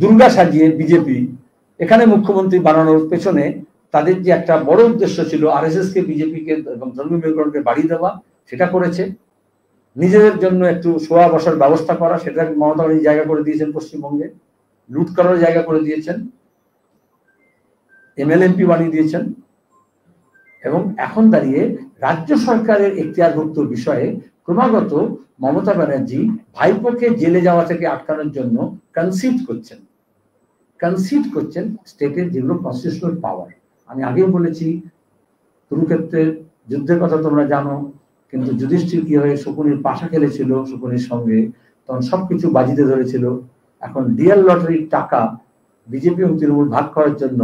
দুর্গা সাজিয়ে বিজেপি এখানে মুখ্যমন্ত্রী বানানোর পেছনে তাদের যে একটা বড় উদ্দেশ্য ছিল, আরএসএস কে বিজেপিকে এবং ধর্মীয় মেরুকরণকে বাড়িয়ে দেওয়া, সেটা করেছে। নিজেদের জন্য একটু শোয়া বসার ব্যবস্থা করা, সেটা মমতা ব্যানার্জি জায়গা করে দিয়েছেন পশ্চিমবঙ্গে। লুট করার জায়গা করে দিয়েছেন, এমএলএমপি বানিয়ে দিয়েছেন। এবং এখন দাঁড়িয়ে রাজ্য সরকারের এখতিয়ারভুক্ত বিষয়ে ক্রমাগত মমতা ব্যানার্জি ভাইপোকে জেলে যাওয়া থেকে আটকানোর জন্য কনসিড করছেন স্টেটের যেগুলো কনস্টিটিউশনাল পাওয়ার। আমি আগেও বলেছি, কুরুক্ষেত্রের যুদ্ধের কথা তোমরা জানো, কিন্তু যুধিষ্ঠির কি হয়ে শকুনির পাশা খেলেছিল শকুনির সঙ্গে, তখন সবকিছু বাজিতে ধরেছিল। এখন ডিয়ার লটারির টাকা বিজেপি এবং তৃণমূল ভাগ করার জন্য,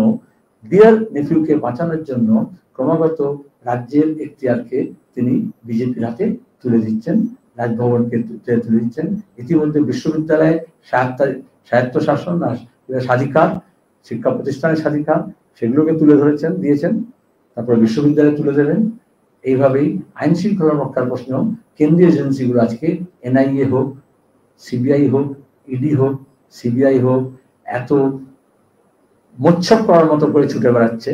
ডিয়ার নেফিউকে বাঁচানোর জন্য ক্রমাগত রাজ্যের এখতিয়ারকে তিনি বিজেপির হাতে তুলে দিচ্ছেন, রাজভবনকে তুলে দিচ্ছেন। ইতিমধ্যে বিশ্ববিদ্যালয়ে স্বায়ত্তশাসন আর স্বাধিকার, শিক্ষা প্রতিষ্ঠানের স্বাধিকার, সেগুলোকে তুলে দিয়েছেন। তারপর বিশ্ববিদ্যালয়ে তুলে দেবেন। এইভাবেই আইন শৃঙ্খলা রক্ষার প্রশ্ন কেন্দ্রীয় এজেন্সিগুলো আজকে এনআইএ হোক, সিবিআই হোক, ইডি হোক, সিবিআই হোক, এত মোচ্ছব করার মতো করে ছুটে বেড়াচ্ছে।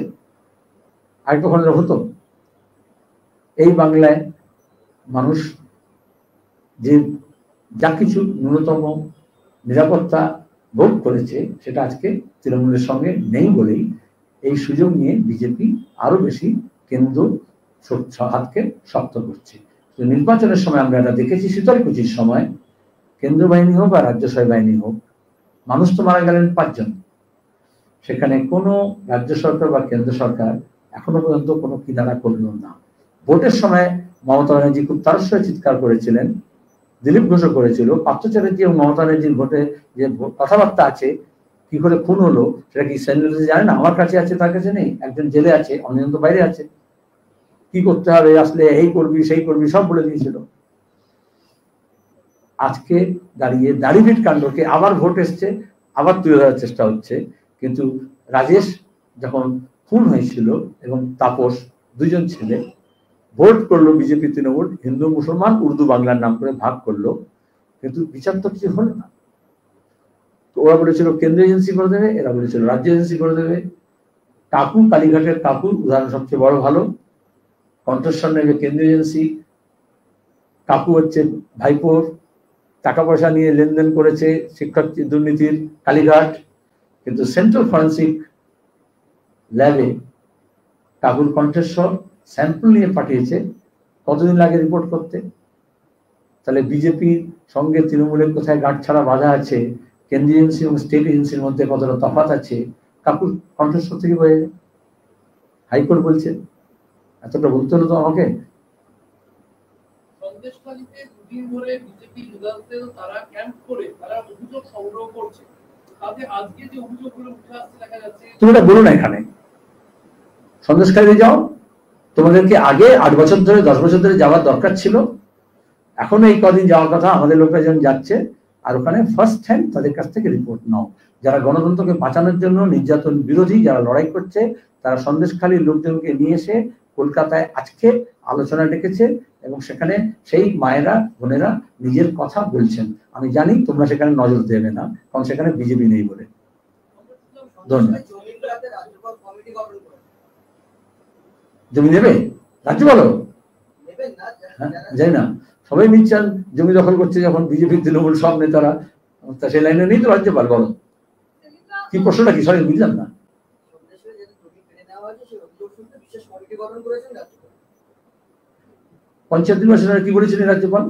আর কখন হতো এই বাংলায় মানুষ যে যা কিছু ন্যূনতম নিরাপত্তা ভোগ করেছে, সেটা আজকে তৃণমূলের সঙ্গে নেই বলেই এই সুযোগ নিয়ে বিজেপি আরো বেশি কেন্দ্র হাতকে শক্ত করছে। নির্বাচনের সময় আমরা এটা দেখেছি, শীতলকুচির সময় কেন্দ্র বাহিনী হোক আর রাজ্য সহায় বাহিনী হোক, মানুষ তো মারা গেলেন 5 জন। সেখানে কোনো রাজ্য সরকার বা কেন্দ্র সরকার এখনো পর্যন্ত কোনো কিনারা করল না। ভোটের সময় মমতা ব্যানার্জি খুব তারস্বরে চিৎকার করেছিলেন, দিলীপ ঘোষও করেছিল। পার্থ চ্যাটার্জি এবং মমতা ব্যানার্জির ভোটে যে কথাবার্তা আছে, কি করে খুন হলো সেটা কি সেন্ট্রাল জানে না? আমার কাছে আছে, তার কাছে নেই। একজন জেলে আছে, অন্যজন তো বাইরে আছে। কি করতে হবে, আসলে এই করবি সেই করবি সব বলে দিয়েছিল। আজকে দাঁড়িয়ে দাড়িভিট কাণ্ডকে আবার ভোট এসছে, আবার তুলে ধরার চেষ্টা হচ্ছে। কিন্তু রাজেশ যখন খুন হয়েছিল এবং তাপস, 2 জন ছেলে, ভোট করলো বিজেপি তৃণমূল, হিন্দু মুসলমান উর্দু বাংলার নাম করে ভাগ করলো, কিন্তু বিচার তো কিছু হলো না। তো ওরা বলেছিল কেন্দ্র এজেন্সি করে দেবে, এরা বলেছিল রাজ্য এজেন্সি করে দেবে। কাকু, কালীঘাটের কাকু উদাহরণ সবচেয়ে বড় ভালো। কণ্ঠস্বর নেবে কেন্দ্রীয় এজেন্সি, কাকু হচ্ছে ভাইপোর টাকা পয়সা নিয়ে লেনদেন করেছে শিক্ষক দুর্নীতির কালীঘাট। কিন্তু সেন্ট্রাল ফরেন্সিক ল্যাবে কাকুর কণ্ঠস্বর স্যাম্পল নিয়ে পাঠিয়েছে, কতদিন লাগে রিপোর্ট করতে? তাহলে বিজেপির সঙ্গে তৃণমূলের কোথায় গাঁট ছাড়া বাধা আছে, কেন্দ্রীয় এজেন্সি এবং স্টেট এজেন্সির মধ্যে কতটা তফাৎ আছে, কাকুর কণ্ঠস্বর থেকে বোঝা যায়। হাইকোর্ট বলছে, এতটা বলতে হলো তো আমাকে। সন্দেশখালীতে 2 দিন ধরে বিজেপি যুগান্তে তারা ক্যাম্প করে তারা অভিযোগ সংগ্রহ করছে। তাতে আজকে যে অভিযোগগুলো উঠে আসছে দেখা যাচ্ছে। তুমি এটা বলো না, এখানে সন্দেশখালীতে যাও, তোমাদেরকে আগে 8 বছর ধরে 10 বছর ধরে যাওয়ার দরকার ছিল, এখনো এই কদিন যাওয়ার কথা। আমাদের লোকরা যখন যাচ্ছে, আর ওখানে ফার্স্ট হ্যান্ড তাদের কাছ থেকে রিপোর্ট নাও। যারা গণতন্ত্রকে বাঁচানোর জন্য নির্যাতন বিরোধী যারা লড়াই করছে, তারা সন্দেশখালীর লোকজনকে নিয়ে এসে কলকাতায় আজকে আলোচনা ডেকেছে এবং সেখানে সেই মায়েরা বোনেরা নিজের কথা বলছেন। আমি জানি তোমরা সেখানে নজর দেবে না, কারণ সেখানে বিজেপি নেই বলে। ধন্যবাদ। জমি নেবে রাজ্য বলো, জানি না, সবাই নিচ্ছেন জমি দখল করছে যখন বিজেপি তৃণমূল সব নেতারা, তা সেই লাইনে নেই তো রাজ্যপাল। বলো কি প্রশ্নটা কি, সরি বুঝলাম না। পঞ্চায়েত নির্বাচনে কি বলেছিলেন রাজ্যপাল?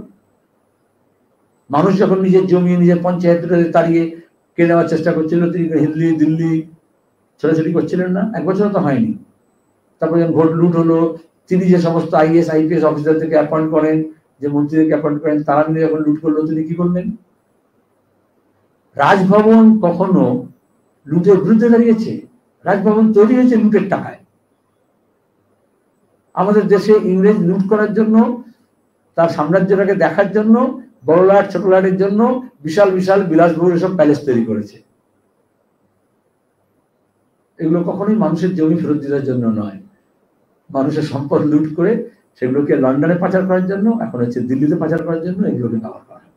মানুষ যখন নিজের জমি নিজের পঞ্চায়েত তাড়িয়ে কেড়ে নেওয়ার চেষ্টা করছিল, তিনি দিল্লি ছোটাছুটি করছিলেন না? 1 বছর তো হয়নি। তারপরে যখন ভোট লুট হলো, তিনি যে সমস্ত IAS IPS অফিসারদেরকে অ্যাপয়েন্ট করেন, যে মন্ত্রীদেরকে অ্যাপয়েন্ট করেন, তারা মিলে যখন লুট করলো, তিনি কি করলেন? রাজভবন কখনো লুটের বিরুদ্ধে দাঁড়িয়েছে? রাজভবন তৈরি হয়েছে লুটের টাকায়। আমাদের দেশে ইংরেজ লুট করার জন্য, তার সাম্রাজ্যটাকে দেখার জন্য, বড় লাট ছোট লাটের জন্য বিশাল বিশাল বিলাসবহুল সব প্যালেস তৈরি করেছে। এগুলো কখনোই মানুষের জমি ফেরত দেওয়ার জন্য নয়, মানুষের সম্পদ লুট করে সেগুলোকে লন্ডনে পাচার করার জন্য, এখন হচ্ছে দিল্লিতে পাচার করার জন্য এগুলোকে ব্যবহার করা হয়।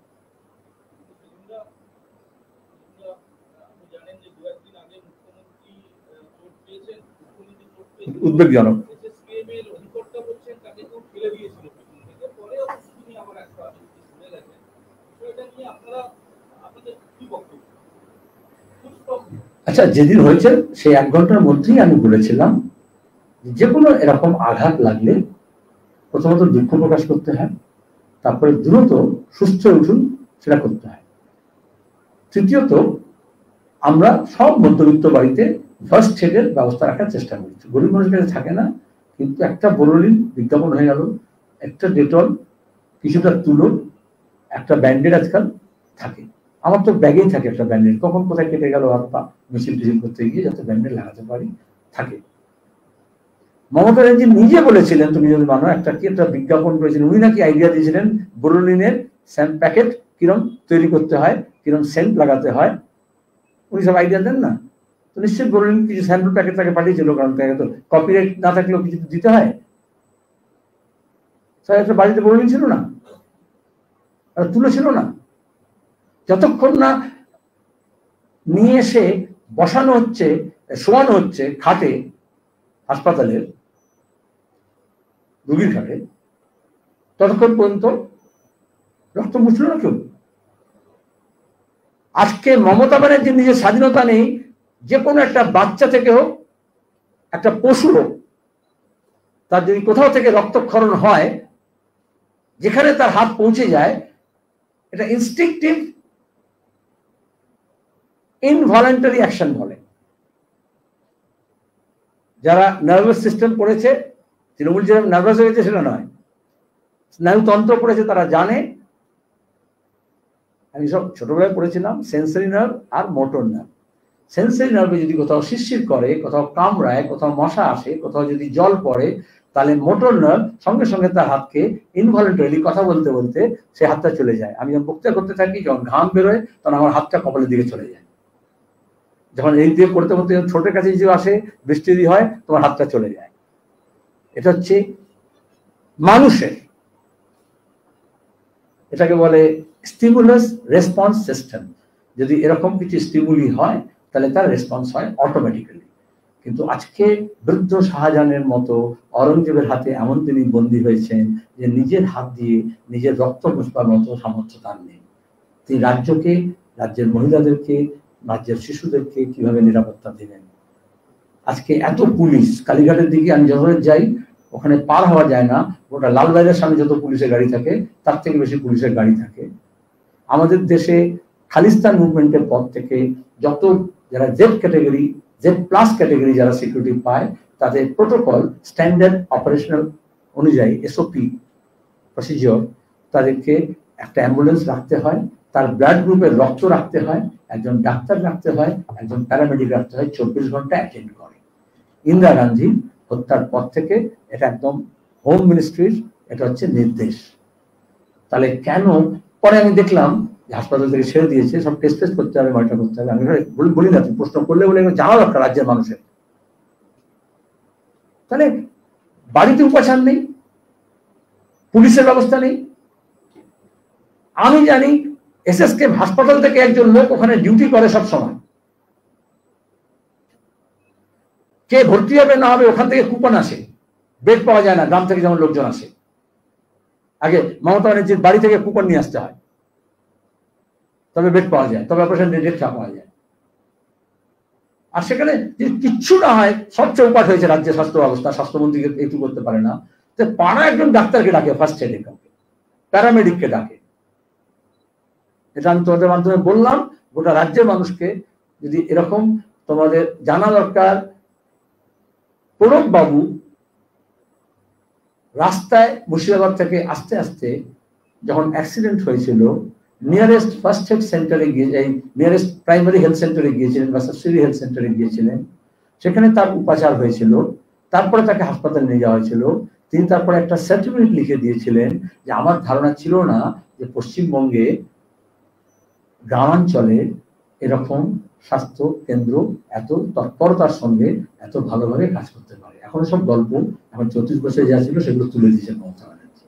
উদ্বেগজনক। আচ্ছা, যেদিন হয়েছে সেই 1 ঘন্টার মধ্যেই আমি বলেছিলাম যে কোনো এরকম আঘাত লাগলে প্রথমত দুঃখ প্রকাশ করতে হয়, তারপরে দ্রুত সুস্থ উঠুন সেটা করতে হয়। তৃতীয়ত, আমরা সব মধ্যবিত্ত বাড়িতে ফার্স্ট এডের ব্যবস্থা রাখার চেষ্টা করছি। গরিব মানুষের কাছে থাকে না, কিন্তু একটা বোরোলিন বিজ্ঞাপন হয়ে গেল, একটা ডেটল, কিছুটা তুলো, একটা ব্যান্ডেড আজকাল থাকে। আমার তো ব্যাগেই থাকে একটা ব্যান্ডেড, কখন কোথায় কেটে গেল হাত পা মিছিল টিছিল করতে গিয়ে যাতে ব্যান্ডেড লাগাতে পারি, থাকে। মমতা ব্যানার্জি নিজে বলেছিলেন, তুমি যদি মানো, একটা বিজ্ঞাপন করেছিলেন, উনি নাকি আইডিয়া দিয়েছিলেন বোরোলিনের স্যাম্প প্যাকেট কিরম তৈরি করতে হয়, কিরম সেন্ট লাগাতে হয়, উনি সব আইডিয়া দেন না? তো নিশ্চয়ই বোরোলিন কিছু স্যাম্পল প্যাকেট তাকে পাঠিয়েছিল, কারণ তাকে তো কপিরাইট না থাকলেও কিছু দিতে হয়। একটা বাড়িতে বোরোলিন ছিল না, আর তুলো ছিল না। যতক্ষণ না নিয়ে এসে বসানো হচ্ছে, শোয়ানো হচ্ছে খাটে, হাসপাতালের রোগীর খাটে, ততক্ষণ পর্যন্ত রক্ত মুছল না কেউ। আজকে মমতা ব্যানার্জির নিজের স্বাধীনতা নেই, যে কোনো একটা বাচ্চা থেকে হোক, একটা পশু হোক, তার যদি কোথাও থেকে রক্তক্ষরণ হয়, যেখানে তার হাত পৌঁছে যায়, এটা ইনস্টিংক্টিভ ইনভলেন্টারি অ্যাকশন বলে। যারা নার্ভাস সিস্টেম পড়েছে, তৃণমূল যে নার্ভাস হয়েছে সেটা নয়, স্নায়ুতন্ত্র পড়েছে, তারা জানে। আমি সব ছোটবেলায় পড়েছিলাম সেন্সরি নার্ভ আর মোটর নার্ভ। সেন্সরি নার্ভে যদি কোথাও শিরশির করে, কোথাও কামড়ায়, কোথাও মশা আসে, কোথাও যদি জল পড়ে, তাহলে মোটর নার্ভ সঙ্গে সঙ্গে তার হাতকে ইনভলেন্টারিলি কথা বলতে বলতে সে হাতটা চলে যায়। আমি যখন বক্তৃতা করতে থাকি, যখন ঘাম বেরোয়, তখন আমার হাতটা কপালের দিকে চলে যায়। যখন এই দিয়ে করতে করতে ছোটের কাছে যে আসে, বৃষ্টি যদি হয়, তোমার হাতটা চলে যায়। এটা হচ্ছে মানুষের, এটাকে বলে স্টিমুলাস রেসপন্স সিস্টেম। যদি এরকম কিছু স্টিমুলি হয়, তাহলে তার রেসপন্স হয় অটোমেটিক্যালি। কিন্তু আজকে বৃদ্ধ শাহজাহানের মতো, অরঙ্গজেবের হাতে এমন তিনি বন্দী হয়েছেন যে নিজের হাত দিয়ে নিজের রক্ত মুছবার মতো সামর্থ্য তার নেই। তিনি রাজ্যকে, রাজ্যের মহিলাদেরকে, রাজ্যের শিশুদেরকে কিভাবে নিরাপত্তা দেবেন? আজকে এত পুলিশ, কালীঘাটের দিকে আমি যখন যাই, ওখানে পার হওয়া যায় না। ওটা লালবাজারের সামনে যত পুলিশের গাড়ি থাকে, তার থেকে বেশি পুলিশের গাড়ি থাকে। আমাদের দেশে খালিস্তান মুভমেন্টের পর থেকে যত যারা Z category, Z plus category যারা সিকিউরিটি পায়, তাদের প্রোটোকল, স্ট্যান্ডার্ড অপারেশনাল অনুযায়ী, এসওপি প্রসিজিওর, তাদেরকে একটা অ্যাম্বুলেন্স রাখতে হয়, তার ব্লাড গ্রুপের রক্ত রাখতে হয়, একজন ডাক্তার রাখতে হয়, একজন প্যারামেডিক রাখতে হয়, 24 ঘন্টা অ্যাটেন্ড করে। ইন্দিরা গান্ধী হত্যার পর থেকে এটা একদম হোম মিনিস্ট্রির এটা হচ্ছে নির্দেশ। তাহলে কেন পরে আমি দেখলাম হাসপাতাল থেকে ছেড়ে দিয়েছে, সব টেস্ট করতে হবে, মনিটর করতে হবে। আমি বলি না, প্রশ্ন করলে বলে জানা দরকার রাজ্যের মানুষের। তাহলে বাড়িতে উপাচার নেই, পুলিশের ব্যবস্থা নেই। আমি জানি এসএসকে হাসপাতাল থেকে একজন লোক ওখানে ডিউটি করে সব সময়, কে ভর্তি হবে না হবে ওখান থেকে কুপন আসে, বেড পাওয়া যায় না। গ্রাম থেকে যেমন লোকজন আসে, আগে মমতা ব্যানার্জির বাড়ি থেকে কুপন নিয়ে আসতে হয়, তবে বেড পাওয়া যায়, তবে অপারেশন ডেট পাওয়া যায়। আর সেখানে কিচ্ছু না হয়, সব চৌপাট হয়েছে রাজ্যের স্বাস্থ্য ব্যবস্থা, স্বাস্থ্যমন্ত্রীকে একটু করতে পারে না, তো পাড়া একজন ডাক্তারকে ডাকে, ফার্স্ট এডে কাউকে, প্যারামেডিককে ডাকে। এটা আমি তোমাদের মাধ্যমে বললাম, গোটা রাজ্যের মানুষকে যদি এরকম তোমাদের জানা দরকার। প্রণব বাবু রাস্তায় মুর্শিদাবাদ থেকে আস্তে আস্তে যখন অ্যাক্সিডেন্ট হয়েছিল, নিয়ারেস্ট ফার্স্ট এড সেন্টারে গিয়ে, এই নিয়ারেস্ট প্রাইমারি হেলথ সেন্টারে গিয়েছিলেন বা সাবসিডি হেলথ সেন্টারে গিয়েছিলেন, সেখানে তার উপাচার হয়েছিল, তারপরে তাকে হাসপাতালে নিয়ে যাওয়া হয়েছিল। তিনি তারপরে একটা সার্টিফিকেট লিখে দিয়েছিলেন যে আমার ধারণা ছিল না যে পশ্চিমবঙ্গে গ্রামাঞ্চলে এরকম স্বাস্থ্য কেন্দ্র এত তৎপরতার সঙ্গে এত ভালোভাবে কাজ করতে পারে। এখন সব গল্প, এখন 34 বছরে যা ছিল সেগুলো তুলে দিয়েছেন মমতা ব্যানার্জি।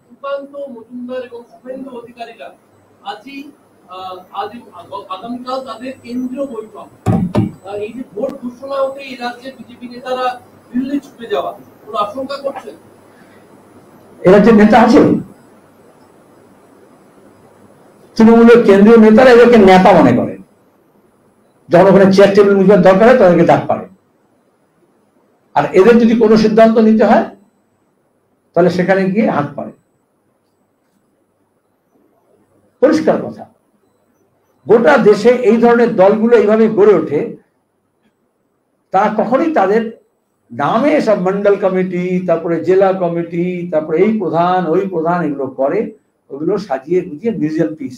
সুকান্ত মজুমদার এবং শুভেন্দু অধিকারীরা আগামীকাল তাদের কেন্দ্রীয় বৈঠক। এই যে ভোট ঘোষণা হতে এই রাজ্যে বিজেপি নেতারা দিল্লি ছুটে যাওয়া, কোন আশঙ্কা করছেন? এ রাজ্যের নেতা আছে, তৃণমূলের কেন্দ্রীয় নেতারা এদেরকে নেতা মনে করে। যখন ওখানে চেয়ার টেবিল মুছবার দরকার হয়, তাদেরকে ডাক পারে। আর এদের যদি কোনো সিদ্ধান্ত নিতে হয়, তাহলে সেখানে গিয়ে হাত পারে। পরিষ্কার কথা, গোটা দেশে এই ধরনের দলগুলো এইভাবে গড়ে ওঠে। তারা কখনোই তাদের নামে সব মন্ডল কমিটি, তারপরে জেলা কমিটি, তারপরে এই প্রধান ওই প্রধান এগুলো করে, ওগুলো সাজিয়ে গুজিয়ে মিউজিয়াম পিস।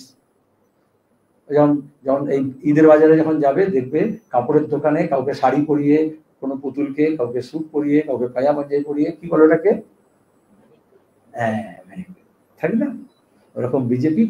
যেমন এই ঈদের বাজারে যখন যাবে, দেখবে কাপড়ের দোকানে কাউকে শাড়ি পরিয়ে, কোনো পুতুলকে কাউকে স্যুট পরিয়ে, কাউকে পায়জামা পাঞ্জাবি পরিয়ে, কি বলে ওটাকে, হ্যাঁ, থাকে না, ওরকম বিজেপি